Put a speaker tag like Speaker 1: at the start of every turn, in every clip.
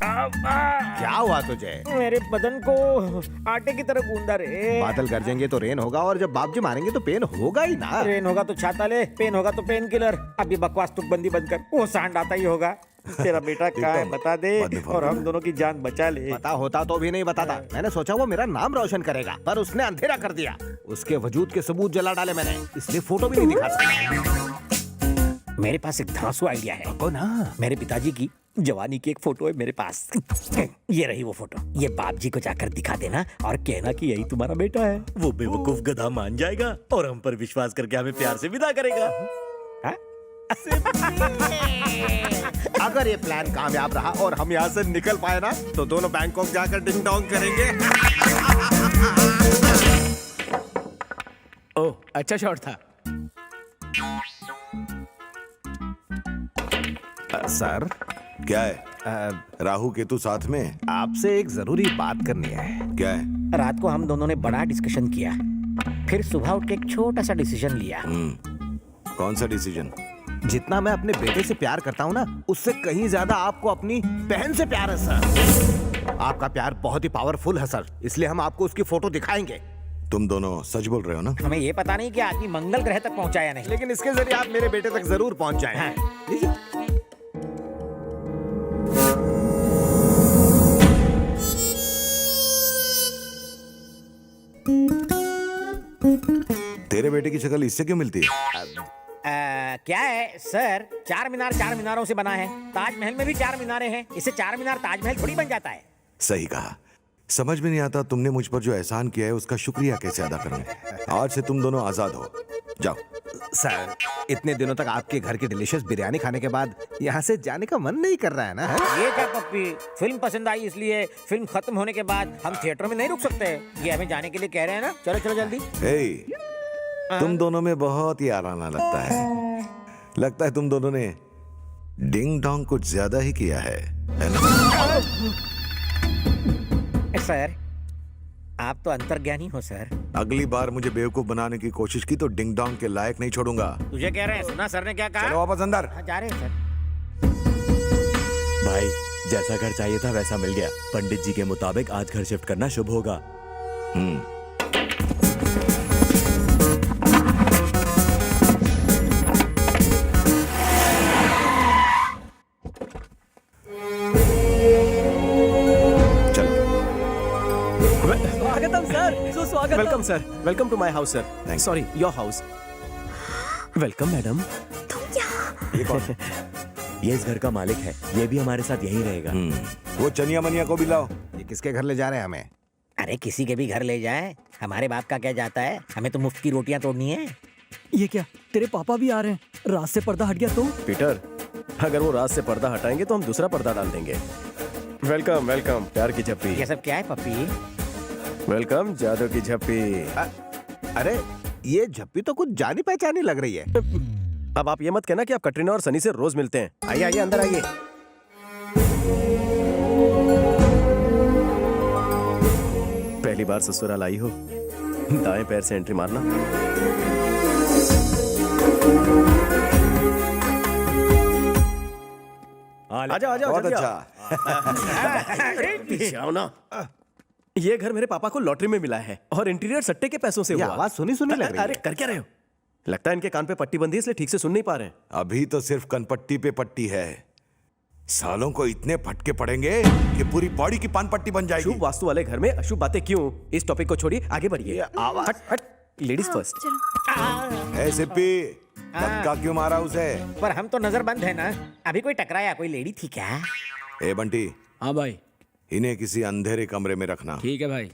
Speaker 1: क्या हुआ तुझे?
Speaker 2: मेरे बदन को आटे की तरह गूंदा रे।
Speaker 1: बादल गरजेंगे तो रेन होगा और जब बाप जी मारेंगे तो पेन होगा ही ना।
Speaker 2: रेन होगा तो छाता ले, पेन होगा तो पेन किलर। अभी बकवास तुकबंदी बंद कर, वो सांड आता ही होगा। तेरा बेटा कहाँ है बता दे और हम दोनों की जान बचा ले।
Speaker 1: पता होता तो भी नहीं बताता। मैंने सोचा वो मेरा नाम रोशन करेगा, पर उसने अंधेरा कर दिया। उसके वजूद के सबूत जला डाले मैंने, इसलिए फोटो भी नहीं दिखा सकता।
Speaker 2: मेरे पास एक धांसू आइडिया है।
Speaker 1: को ना
Speaker 2: मेरे पिताजी की जवानी की एक फोटो है मेरे पास। ये रही वो फोटो। ये बाप जी को जाकर दिखा देना और कहना कि यही तुम्हारा बेटा है। वो बेवकूफ गधा मान जाएगा और हम पर विश्वास करके हमें प्यार से विदा करेगा। हा?
Speaker 1: अगर ये प्लान कामयाब रहा और हम यहाँ से निकल पाए ना, तो दोनों बैंकॉक जाकर डिंग डोंग करेंगे।
Speaker 3: ओह, अच्छा शॉट था।
Speaker 1: सर
Speaker 4: क्या है? राहु केतु साथ में?
Speaker 1: आपसे एक जरूरी बात करनी है।
Speaker 4: क्या है?
Speaker 2: रात को हम दोनों ने बड़ा डिस्कशन किया, फिर सुबह उठ के एक छोटा सा डिसीजन लिया।
Speaker 4: कौन सा डिसीजन?
Speaker 1: जितना मैं अपने बेटे से प्यार करता हूँ ना, उससे कहीं ज्यादा आपको अपनी बहन से प्यार है सर। आपका प्यार बहुत ही पावरफुल है सर, इसलिए हम आपको उसकी फोटो दिखाएंगे।
Speaker 4: तुम दोनों सच बोल रहे हो ना?
Speaker 2: हमें ये पता नहीं कि आदमी मंगल ग्रह तक पहुंचा या नहीं,
Speaker 1: लेकिन इसके जरिए आप मेरे बेटे तक जरूर पहुंच जाएं।
Speaker 2: हाँ।
Speaker 1: लीजिए।
Speaker 4: तेरे बेटे की शक्ल इससे क्यों मिलती है?
Speaker 2: क्या है सर, चार मीनारों से बना है। ताजमहल में भी 4 मीनारें हैं, इससे 4 मीनार ताजमहल थोड़ी बन जाता है।
Speaker 4: सही कहा। समझ में नहीं आता तुमने मुझ पर जो एहसान किया है उसका शुक्रिया कैसे अदा करूं। आज से तुम दोनों आजाद हो, जाओ।
Speaker 1: सर, इतने दिनों तक आपके घर की डिलीशियस बिरयानी खाने के बाद यहाँ से जाने का मन नहीं कर रहा है ना? है?
Speaker 2: ये क्या पप्पी, फिल्म पसंद आई इसलिए फिल्म खत्म होने के बाद हम थिएटर में नहीं रुक सकते। ये हमें जाने के लिए कह रहे हैं ना। चलो चलो जल्दी।
Speaker 4: तुम दोनों में बहुत ही आराना लगता है। लगता है तुम दोनों ने डिंग डोंग कुछ ज्यादा ही किया है ना?
Speaker 2: सर, आप तो अंतर्ज्ञानी हो सर।
Speaker 4: अगली बार मुझे बेवकूफ बनाने की कोशिश की तो डिंग डोंग के लायक नहीं छोड़ूंगा।
Speaker 2: तुझे कह रहे हैं, सुना सर ने क्या कहा?
Speaker 4: चलो वापस अंदर।
Speaker 2: हाँ, जा रहे हैं सर।
Speaker 5: भाई, जैसा घर चाहिए था वैसा मिल गया। पंडित जी के मुताबिक आज घर शिफ्ट करना शुभ होगा।
Speaker 3: स्वागतम सर, सुस्वागतम। Welcome sir, welcome to my house sir. Sorry, your house. Welcome madam.
Speaker 4: ये कौन?
Speaker 5: ये इस घर का मालिक है, ये भी हमारे साथ यहीं रहेगा।
Speaker 4: वो चनिया मनिया को भी लाओ।
Speaker 1: ये किसके घर ले जा रहे हैं हमें?
Speaker 2: अरे किसी के भी घर ले जाए, हमारे बाप का क्या जाता है। हमें तो मुफ्त की रोटियां तोड़नी है।
Speaker 6: ये क्या, तेरे पापा भी आ रहे हैं? रात से पर्दा हट गया तो?
Speaker 3: पीटर, अगर वो रात से पर्दा हटाएंगे तो हम दूसरा पर्दा डाल देंगे। वेलकम वेलकम, प्यार की झप्पी।
Speaker 2: ये सब क्या है पप्पी?
Speaker 3: वेलकम जादू की झप्पी।
Speaker 1: अरे ये झप्पी तो कुछ जानी पहचानी लग रही है।
Speaker 3: अब आप ये मत कहना कि आप कटरीना और सनी से रोज मिलते हैं। आइए आइए अंदर आइए। पहली बार ससुराल आई हो, दाएं पैर से एंट्री मारना। आ जाओ
Speaker 4: बहुत
Speaker 3: जल्दी आओ।
Speaker 4: अच्छा।
Speaker 3: आओ ना। ये घर मेरे पापा को लॉटरी में मिला है और इंटीरियर सट्टे के पैसों से
Speaker 1: ये
Speaker 3: हुआ।
Speaker 1: आवाज सुनी सुनी लग रही
Speaker 3: अरे
Speaker 1: है।
Speaker 3: कर क्या रहे हो? लगता है इनके कान पे पट्टी बंधी है इसलिए ठीक से सुन नहीं पा रहे हैं।
Speaker 4: अभी तो सिर्फ कनपट्टी पे पट्टी है, सालों को इतने फटके पड़ेंगे कि पूरी बॉडी की पान पट्टी बन जाएगी।
Speaker 3: शुभ वास्तु वाले घर में अशुभ बातें क्यों? इस टॉपिक को छोड़िए, आगे बढ़िए। हट हट, लेडीज फर्स्ट।
Speaker 4: ए सिप्पी, धक्का क्यों मारा उसे?
Speaker 2: पर हम तो नजरबंद है ना। अभी कोई टकराया, कोई लेडी थी क्या?
Speaker 4: ए बंटी,
Speaker 6: हाँ भाई,
Speaker 4: इन्हें किसी अंधेरे कमरे में रखना।
Speaker 6: ठीक है भाई।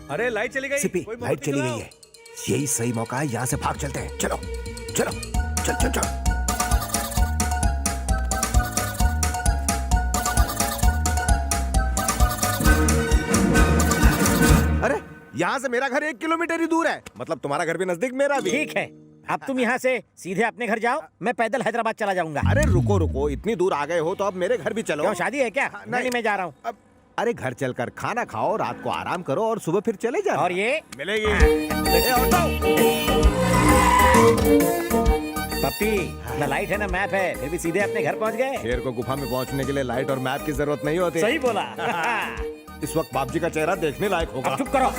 Speaker 3: अरे लाइट चली गई।
Speaker 1: सिप्पी, लाइट चली गई है। यही सही मौका है, यहाँ से भाग चलते हैं। चलो चलो चल चल चल। अरे यहाँ से मेरा घर 1 किलोमीटर ही दूर है, मतलब तुम्हारा घर भी नजदीक, मेरा भी।
Speaker 2: ठीक है, अब तुम यहाँ से सीधे अपने घर जाओ, मैं पैदल हैदराबाद चला जाऊंगा।
Speaker 1: अरे रुको रुको, इतनी दूर आ गए हो तो अब मेरे घर भी चलो।
Speaker 2: क्यों, शादी है क्या? नहीं, मैं जा रहा हूँ।
Speaker 1: अरे घर चलकर खाना खाओ, रात को आराम करो और सुबह फिर चले जाओ।
Speaker 2: और ये
Speaker 1: मिलेगी।
Speaker 2: पप्पी ना लाइट है ना मैप है, फिर भी सीधे अपने घर पहुंच गए।
Speaker 1: शेर को गुफा में पहुंचने के लिए लाइट और मैप की जरूरत नहीं होती।
Speaker 2: सही बोला।
Speaker 1: इस वक्त बाप जी का चेहरा देखने लायक होगा।
Speaker 2: अब चुप करो,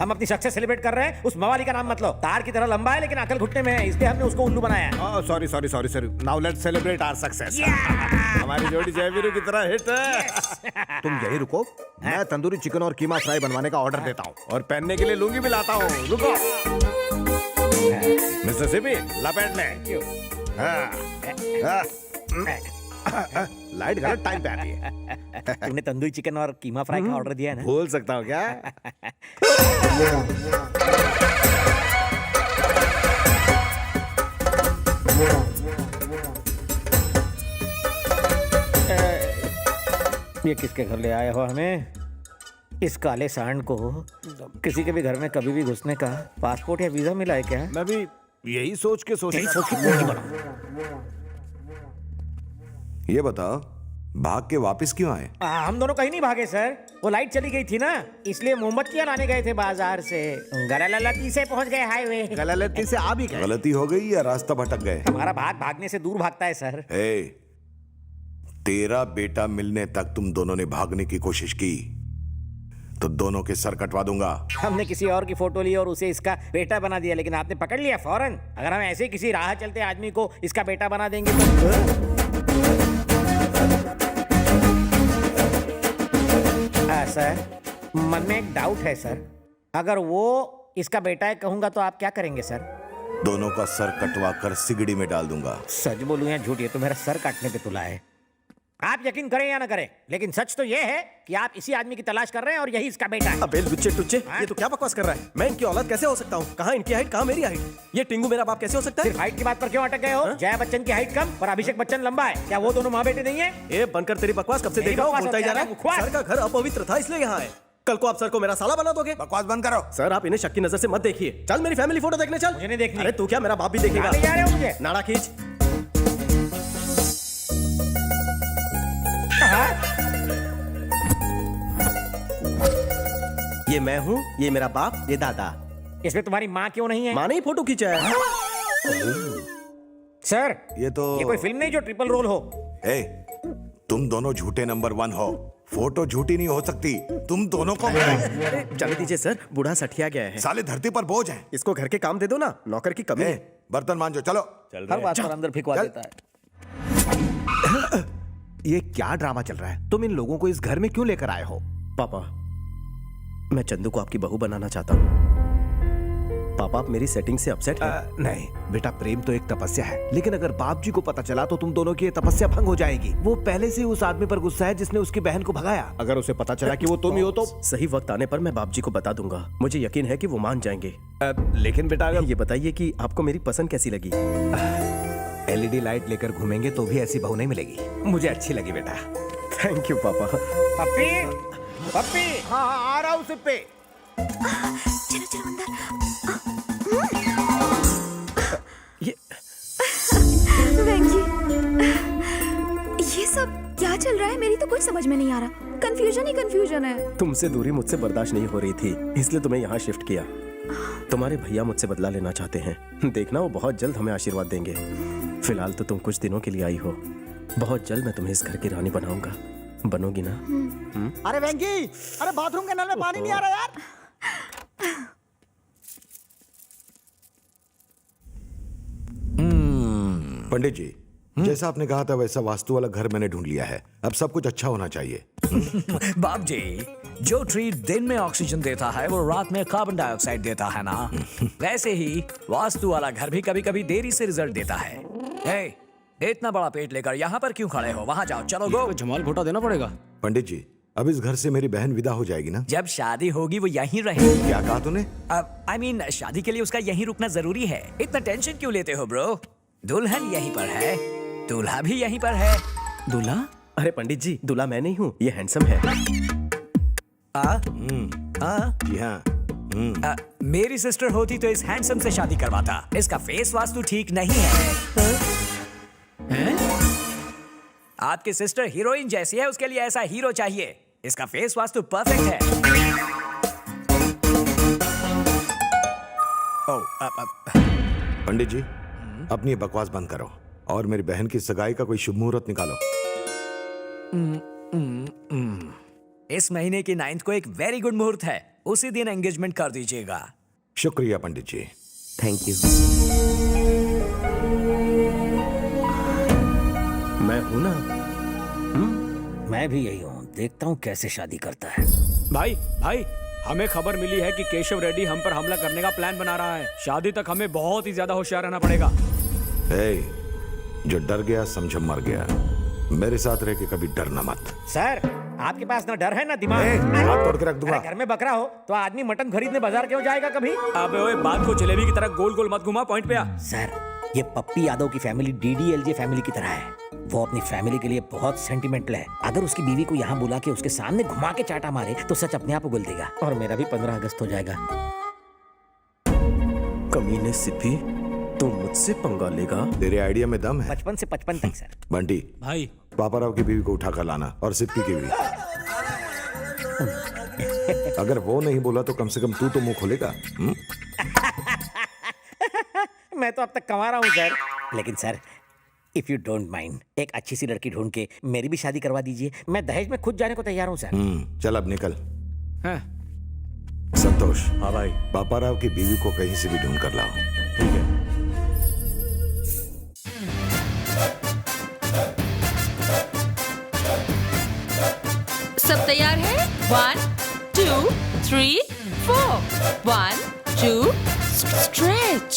Speaker 2: हम अपनी सक्सेस सेलिब्रेट कर रहे हैं, उस मवाली का नाम मत लो। तार की तरह लंबा है लेकिन अकल घुटने में है, इसलिए हमने उसको उल्लू बनाया।
Speaker 1: Sorry sorry sorry sorry, now let's celebrate our success. हमारी जोड़ी जयवीरू की तरह हिट है। तुम यही रुको, मैं तंदूरी चिकन और कीमा फ्राई बनवाने का ऑर्डर देता हूँ और पहनने के लिए लुंगी भी लाता हूँ। रुको मिस्टर सिपी, लपेट ले। लाइट गलत टाइम पे आती है।
Speaker 2: तुमने तंदूरी चिकन और कीमा फ्राई का ऑर्डर दिया है ना?
Speaker 1: भूल सकता हूँ क्या?
Speaker 2: ये किसके घर ले आए हो हमें? इस काले सांड को किसी के भी घर में कभी भी घुसने का पासपोर्ट या वीजा मिला है क्या?
Speaker 1: मैं भी यही सोच के
Speaker 4: ये बताओ, भाग के वापस क्यों आए?
Speaker 2: हम दोनों कहीं नहीं भागे सर, वो लाइट चली गई थी ना, इसलिए मोमबत्तियां लाने गए थे बाजार से। गलती से पहुंच गए हाईवे।
Speaker 1: गलती से आ भी गए।
Speaker 4: गलती हो गई या रास्ता भटक गए?
Speaker 2: हमारा भागने से दूर भागता है सर।
Speaker 4: तेरा बेटा मिलने तक तुम दोनों ने भागने की कोशिश की तो दोनों के सर कटवा दूंगा।
Speaker 2: हमने किसी और की फोटो ली और उसे इसका बेटा बना दिया, लेकिन आपने पकड़ लिया फौरन। अगर हम ऐसे किसी राह चलते आदमी को इसका बेटा बना देंगे तो सर, मन में एक डाउट है सर, अगर वो इसका बेटा है कहूंगा तो आप क्या करेंगे सर?
Speaker 4: दोनों का सर कटवा कर सिगड़ी में डाल दूंगा।
Speaker 2: सच बोलूं या झूठ, ये तो मेरा सर काटने पे तुला है। आप यकीन करें या ना करें, लेकिन सच तो ये है कि आप इसी आदमी की तलाश कर रहे हैं और यही इसका बेटा है।
Speaker 3: अबे लुच्चे टुच्चे, ये तो क्या बकवास कर रहा है? मैं इनकी औलाद कैसे हो सकता हूँ? कहाँ इनकी हाइट, कहाँ मेरी हाइट? ये टिंगू मेरा बाप कैसे हो सकता है?
Speaker 2: सिर्फ हाइट की बात पर क्यों अटक गए हो? जया बच्चन की हाइट कम और अभिषेक बच्चन लंबा है, क्या वो दोनों माँ बेटे नहीं है?
Speaker 3: ए बनकर तेरी बकवास कब से
Speaker 2: मेरी
Speaker 3: देख रहा हूँ,
Speaker 2: बकवास
Speaker 3: बोलता ही जा रहा
Speaker 2: होती है,
Speaker 3: है।
Speaker 2: मुखवास।
Speaker 3: सर का घर अपवित्र था इसलिए यहाँ आए। कल को आप सर को मेरा साला बना दोगे?
Speaker 4: बकवास बंद करो।
Speaker 3: सर आप इन्हें शक की नजर से मत देखिए। चल मेरी फैमिली फोटो देखने चल।
Speaker 2: मुझे नहीं देखनी।
Speaker 3: अरे तू क्या, मेरा बाप भी देखेगा।
Speaker 2: ले जा रहे हो मुझे?
Speaker 3: नाड़ा खींच। ये मैं हूँ, ये मेरा बाप, ये दादा।
Speaker 2: इसमें तुम्हारी माँ क्यों नहीं है?
Speaker 3: माँ ने ही फोटो खींचा है।
Speaker 2: सर
Speaker 4: ये तो
Speaker 2: ये कोई फिल्म नहीं जो ट्रिपल रोल हो।
Speaker 4: तुम दोनों झूठे नंबर 1 हो। फोटो झूठी नहीं हो सकती। तुम दोनों को
Speaker 3: चल दीजिए सर, बूढ़ा सठिया गया है।
Speaker 4: साले धरती पर बोझ हैं।
Speaker 3: इसको घर के काम दे दो ना, नौकर की कमी है।
Speaker 4: बर्तन मांजो, चलो।
Speaker 2: हर बात पर अंदर फिकवा देता है।
Speaker 1: ये क्या ड्रामा चल रहा है? तुम इन लोगों को इस घर में क्यों लेकर आए हो?
Speaker 3: पापा, मैं चंदू को आपकी बहू बनाना चाहता हूँ। पापा आप मेरी सेटिंग से अपसेट हैं?
Speaker 1: नहीं बेटा, प्रेम तो एक तपस्या है, लेकिन अगर बाप जी को पता चला तो तुम दोनों की ये तपस्या भंग हो जाएगी। वो पहले से ही उस आदमी पर गुस्सा है जिसने उसकी बहन को भगाया। अगर उसे पता चला कि वो तुम ही हो तो
Speaker 3: सही वक्त आने पर मैं बाप जी को बता दूंगा। मुझे यकीन है कि वो मान जाएंगे।
Speaker 1: लेकिन बेटा अगर
Speaker 3: ये बताइए कि आपको मेरी पसंद कैसी लगी?
Speaker 1: एलईडी लाइट लेकर घूमेंगे तो भी ऐसी बहू नहीं मिलेगी। मुझे अच्छी लगी बेटा।
Speaker 3: थैंक यू पापा।
Speaker 2: पप्पी, पप्पी।
Speaker 1: हाँ आ रहा हूँ सिप्पे।
Speaker 7: चलो चलो अंदर।
Speaker 3: ये
Speaker 7: वेंकी, ये सब क्या चल रहा है? मेरी तो कुछ समझ में नहीं आ रहा। कंफ्यूजन ही कंफ्यूजन है।
Speaker 3: तुमसे दूरी मुझसे बर्दाश्त नहीं हो रही थी, इसलिए तुम्हें यहाँ शिफ्ट किया। तुम्हारे भैया मुझसे बदला लेना चाहते हैं। देखना वो बहुत जल्द हमें आशीर्वाद देंगे। फिलहाल तो तुम कुछ दिनों के लिए आई हो, बहुत जल्द मैं तुम्हें इस घर की रानी बनाऊंगा। बनोगी ना?
Speaker 8: अरे वेंकी, अरे बाथरूम के नल में पानी नहीं आ रहा यार।
Speaker 4: पंडित जी, जैसा आपने कहा था वैसा वास्तु वाला घर मैंने ढूंढ लिया है। अब सब कुछ अच्छा होना चाहिए।
Speaker 9: बाप जी, जो ट्री दिन में ऑक्सीजन देता है वो रात में कार्बन डाइऑक्साइड देता है ना, वैसे ही वास्तु वाला घर भी कभी कभी देरी से रिजल्ट देता है। हे, इतना बड़ा पेट लेकर यहाँ पर क्यों खड़े हो? वहाँ जाओ, चलो गो।
Speaker 3: जमाल घोटा देना पड़ेगा।
Speaker 4: पंडित जी, अब इस घर से मेरी बहन विदा हो जाएगी ना?
Speaker 9: जब शादी होगी वो यहीं रहेगी।
Speaker 4: क्या कहा तूने?
Speaker 9: आई मीन शादी के लिए उसका यहीं रुकना जरूरी है। इतना टेंशन क्यों लेते हो ब्रो? दुल्हन यहीं पर है, दूल्हा भी यहीं पर है।
Speaker 3: दूल्हा? अरे पंडित जी, दूल्हा मैं नहीं हूँ, ये हैंडसम है।
Speaker 4: जी हाँ।
Speaker 9: मेरी सिस्टर होती तो इस हैंडसम से शादी करवाता। इसका फेस वास्तु ठीक नहीं है। आपकी सिस्टर हीरोइन जैसी है, उसके लिए ऐसा हीरो चाहिए। इसका फेस वास्तु परफेक्ट है।
Speaker 4: पंडित जी, अपनी बकवास बंद करो और मेरी बहन की सगाई का कोई शुभ मुहूर्त निकालो।
Speaker 9: इस महीने की 9th को एक वेरी गुड मुहूर्त है, उसी दिन एंगेजमेंट कर दीजिएगा।
Speaker 4: शुक्रिया पंडित जी।
Speaker 3: Thank you. मैं हूं ना।
Speaker 2: मैं भी यही हूँ, देखता हूँ कैसे शादी करता है।
Speaker 10: भाई भाई, हमें खबर मिली है कि केशव रेड्डी हम पर हमला करने का प्लान बना रहा है। शादी तक हमें बहुत ही ज्यादा होशियार रहना पड़ेगा।
Speaker 4: जो डर गया समझो मर गया। मेरे साथ रह के कभी डरना मत।
Speaker 2: सर, आपके पास ना डर है ना दिमाग।
Speaker 4: हाथ तोड़ के रख दूंगा।
Speaker 2: अरे घर में बकरा हो तो आदमी मटन खरीदने बाजार क्यों जाएगा कभी?
Speaker 10: अबे ओए, बात को जलेबी की तरह गोल गोल मत घुमा, पॉइंट पे आ।
Speaker 2: सर, ये पप्पी यादव की फैमिली डीडीएलजे फैमिली की तरह है। वो अपनी फैमिली के लिए बहुत सेंटिमेंटल है। अगर उसकी बीवी को यहाँ बुला के उसके सामने घुमा के चाटा मारे तो सच अपने आप उगल देगा और मेरा भी 15 अगस्त हो जाएगा।
Speaker 3: कमीने सिद्धि, तू मुझसे पंगा लेगा?
Speaker 4: तेरे आइडिया में दम है।
Speaker 2: 55 से 55 तक सर।
Speaker 4: बंटी,
Speaker 10: भाई
Speaker 4: पापाराव की बीवी को उठाकर लाना और सिप्पी की भी। अगर वो नहीं बोला तो कम से कम तू तो मुंह खोलेगा।
Speaker 2: मैं तो अब तक कमा रहा हूँ सर। लेकिन sir, if you don't mind, एक अच्छी सी लड़की ढूंढ के मेरी भी शादी करवा दीजिए। मैं दहेज में खुद जाने को तैयार हूँ सर।
Speaker 4: चल अब निकल।
Speaker 10: हाँ।
Speaker 4: संतोष,
Speaker 5: हाँ भाई।
Speaker 4: पापाराव की बीवी को कहीं से भी ढूंढ कर लाओ।
Speaker 5: ठीक है।
Speaker 11: सब तैयार है? 1 2 3 4 1 2 stretch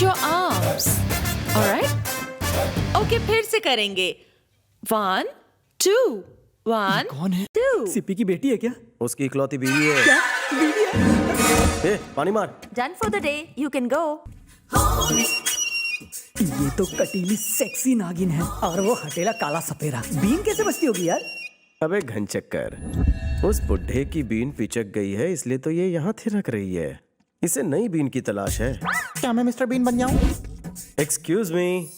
Speaker 11: your arms. Alright, okay, फिर से करेंगे। 1 2 1
Speaker 6: कौन है?
Speaker 11: 2।
Speaker 6: सिप्पी की बेटी है क्या?
Speaker 3: उसकी इकलौती बीवी है।
Speaker 6: क्या बीवी है?
Speaker 3: ए, पानी मार।
Speaker 11: Done for the day, you can go.
Speaker 6: ये तो कटीली सेक्सी नागिन है और वो हटेला काला सपेरा। बीन कैसे बचती होगी यार?
Speaker 3: अबे घनचक्कर, उस बुढ़े की बीन पिचक गई है इसलिए तो ये यहाँ थिरक रही है। इसे नई बीन की तलाश है।
Speaker 8: क्या मैं मिस्टर बीन बन जाऊं?
Speaker 3: Excuse me.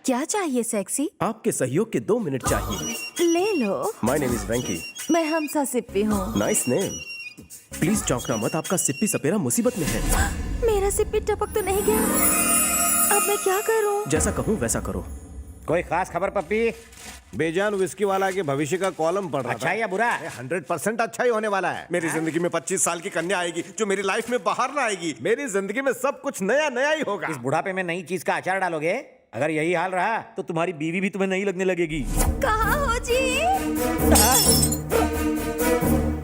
Speaker 11: क्या चाहिए सेक्सी?
Speaker 3: आपके सहयोग के 2 मिनट चाहिए।
Speaker 11: ले लो।
Speaker 3: माय नेम इज वेंकी।
Speaker 11: मैं हमसा सिप्पी हूँ।
Speaker 3: Nice name. प्लीज चौंकना मत, आपका सिप्पी सपेरा मुसीबत में है।
Speaker 11: मेरा सिप्पी टपक तो नहीं गया? अब मैं क्या करूँ?
Speaker 3: जैसा कहूँ वैसा करो।
Speaker 2: कोई खास खबर पप्पी?
Speaker 1: बेजान विस्की वाला के भविष्य का कॉलम पढ़ रहा
Speaker 2: अच्छा है या बुरा?
Speaker 1: 100% अच्छा ही होने वाला है। मेरी जिंदगी में 25 साल की कन्या आएगी जो मेरी लाइफ में बाहर ना आएगी। मेरी जिंदगी में सब कुछ नया नया ही होगा।
Speaker 2: इस बुढ़ापे में नई चीज का अचार डालोगे? अगर यही हाल रहा तो तुम्हारी बीवी भी तुम्हें नहीं लगने लगेगी।
Speaker 11: कहाँ हो जी?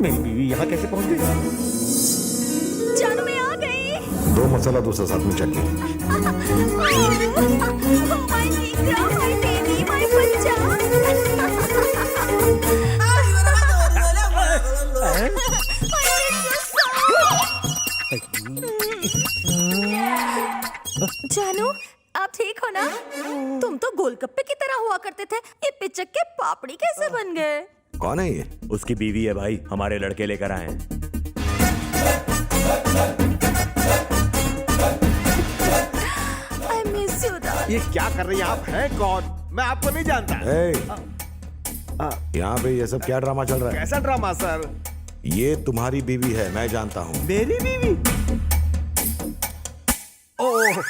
Speaker 2: मेरी बीवी यहाँ कैसे पहुँच गई?
Speaker 11: जानू मैं आ गई।
Speaker 4: 2 मसाला दूसरा साथ में चटनी।
Speaker 11: माय नीग्रा, माय बेबी, माय बच्चा। जानू, आप ठीक हो ना? तुम तो गोलगप्पे की तरह हुआ करते थे, ये पिचक के पापड़ी कैसे बन गए?
Speaker 4: कौन है ये?
Speaker 5: उसकी बीवी है भाई, हमारे लड़के लेकर आए हैं।
Speaker 11: I miss you, darling.
Speaker 1: ये क्या कर रही हैं आप? हैं कौन? मैं आपको नहीं जानता।
Speaker 4: यहाँ पे ये सब क्या ड्रामा चल रहा है?
Speaker 1: कैसा ड्रामा सर?
Speaker 4: ये तुम्हारी बीवी है, मैं जानता हूँ।
Speaker 1: मेरी बीवी? ओह,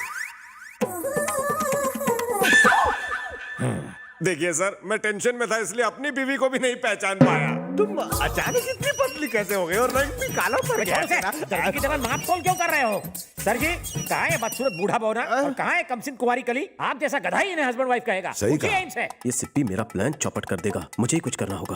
Speaker 1: देखिए सर, मैं टेंशन में था इसलिए अपनी बीवी को भी नहीं पहचान पाया। तुम अचानक इतनी पतली कैसे हो गई और रंग भी काला पड़ गया है ना?
Speaker 2: दही की तरह नाक खोल क्यों कर रहे हो? सर जी, कहाँ है बदसूरत बूढ़ा बौना और कहाँ है कमसिन कुंवारी कली? आप जैसा गधा ही इन्हें हस्बैंड वाइफ कहेगा।
Speaker 4: सही
Speaker 2: पूछिए
Speaker 4: कहा।
Speaker 2: इनसे।
Speaker 3: ये सिप्पी मेरा प्लान चौपट कर देगा, मुझे ही कुछ करना होगा।